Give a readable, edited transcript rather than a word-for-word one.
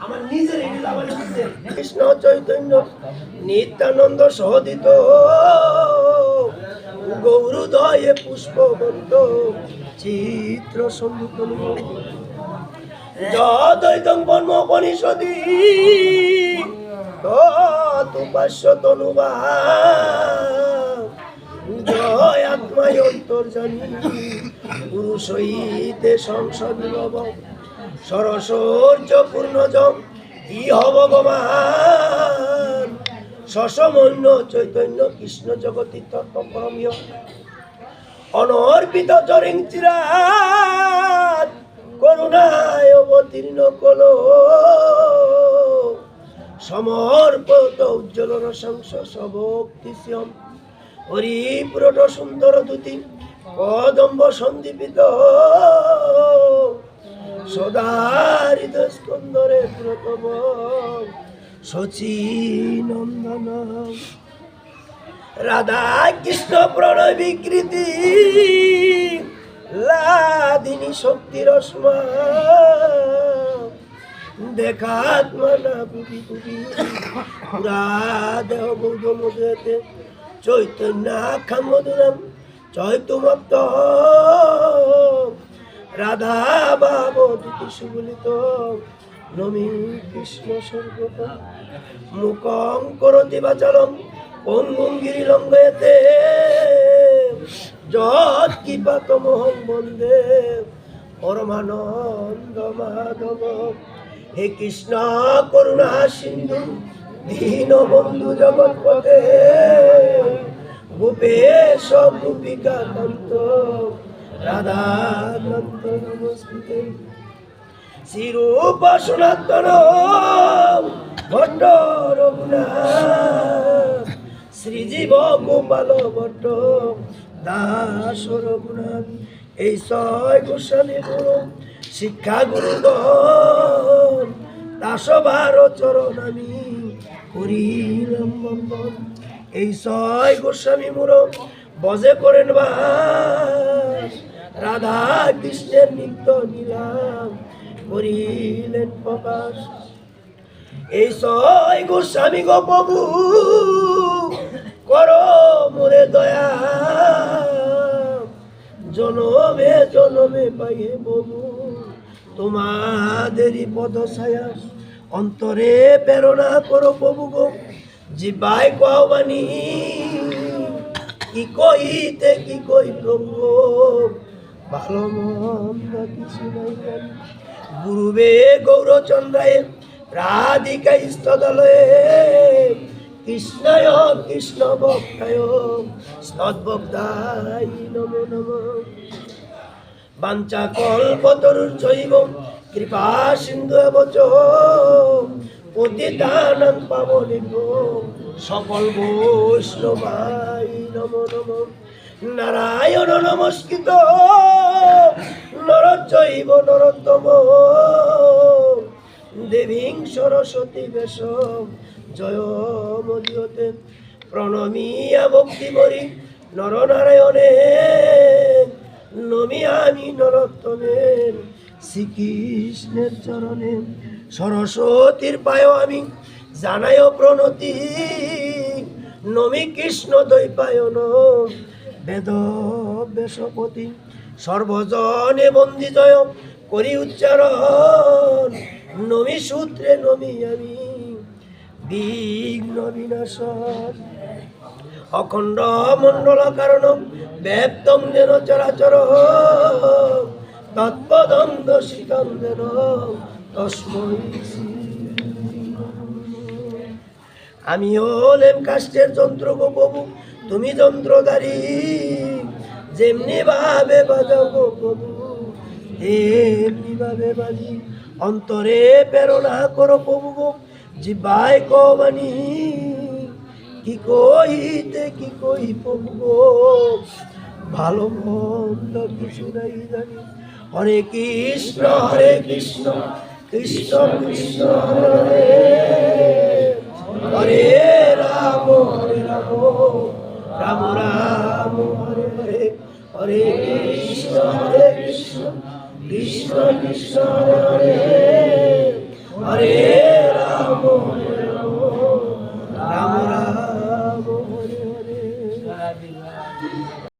আমার নিজের কৃষ্ণ চৈতন্য নিত্যানন্দ সহদিত গৌরদয়ে পুষ্পবন্ত চিত্র সঙ্গীত যদ্বৈতং ব্রহ্মোপনিষদি তদুপাস্য তনুবা জয় আত্মায় অন্তর্জানি পুরুষ হইতে সংসদ সরসৌর্য পূর্ণজম ইহ ভগবান সসমন্য চৈতন্য কৃষ্ণ জগতি তত্ত্বপরমীয় অনর্পিত চরিং চিরাত করুণায় অবতীর্ণ কল সমর্পিত উজ্জ্বল রসংস সভক্তিস্যম হরিপুরট সুন্দর দ্যুতি কদম্ব সন্দীপিত সদারিত স্কন্দরে প্রতম শচী নন্দন রাধা কৃষ্ণ প্রণয় বিকৃতি লাদিনী শক্তির রসমা দেখাত্মনা পুবি পুবি পুরা দেহ গৌধ মধুতে চৈতন্যাখ্যাম মধুরম চৈতুমত্ত রাধা বাব দুটি সুবলিত নমি কৃষ্ণ স্বর্গত মুখং করতি বাচলম পঙ্গুম গিরিলঙ্গয়তে যৎ কৃপাতমহং বন্দে পরমানন্দ মাধব হে কৃষ্ণ করুণা সিন্ধু দীন বন্ধু জগৎপতে গোপেশ গোপিকা কান্ত রাধা কান্ত নমস্তে শ্রীরূপ সনাতন ভট্ট রঘুনাথ শ্রীজীব গোপাল ভট্ট দাস রঘুনাথ এই ছয় গোস্বামী গুরু শিক্ষা গুরুগণ দাসবার চরণ আমি করিলাম বন্দন এই ছয় গোস্বামী মুর বজে করেন বাস রাধা কৃষ্ণের নিত্য নিলাম করিলেন প্রকাশ এই ছয় গোস্বামী গো প্রভু কর মোরে দয়া জনমে জনমে পাইয়ে প্রভু তোমাদেরই পদ ছায়া অন্তরে প্রেরণা করো প্রভু গো জিবাই কওবানি কি কইতে কি কই প্রভু ভালো মন্দ কিছু নাই জানি গুরুবে গৌরচন্দ্রায় রাধিকা স্তদলয়ে কৃষ্ণায় কৃষ্ণ ভক্তায় সদ্ভক্তায় নমো নমঃ বাঞ্ছা কল্পতরুর্চৈব কৃপা সিন্ধু এবচ পতিতানাং পাবনেভ্যো সকল বৈষ্ণবায় নমো নমঃ নারায়ণ নমস্কৃত নরচৈব নরোত্তম দেবীং সরস্বতী বেশ জয় মদিয়তে প্রণমিয়া ভক্তি মরি নরনারায়ণে নমিয়ামি নরোত্তমের শ্রীকৃষ্ণের চরণে সরস্বতীর পায় আমি জানায় প্রণতি নমি কৃষ্ণ দৈপায়ন বেদ বেশপতি সর্বজনে বন্দি জয় করি উচ্চারণ নমি সূত্রে নমি আমি বিঘ্ন বিনাশন অখণ্ড মণ্ডল কারণ ব্যাপ্তং যেন চরাচর তৎপদং দর্শিতং যেন তস্मै আমি হলেম কাষ্টের যন্ত্র গো প্রভু তুমি যন্ত্রধারী যেমনি ভাবে বাজাও গো প্রভু এমনি ভাবে বাজি অন্তরে প্রেরণা করো প্রভু গো জিবাই কওবানি কি কইতে কি কই প্রভু গো ভালো মন্দ কিছু নাই জানি হরে কৃষ্ণ কৃষ্ণ কৃষ্ণ হরে হরে রাম রাম রাম হরে হরে হরে কৃষ্ণ কৃষ্ণ কৃষ্ণ হরে হরে হরে বিভাগে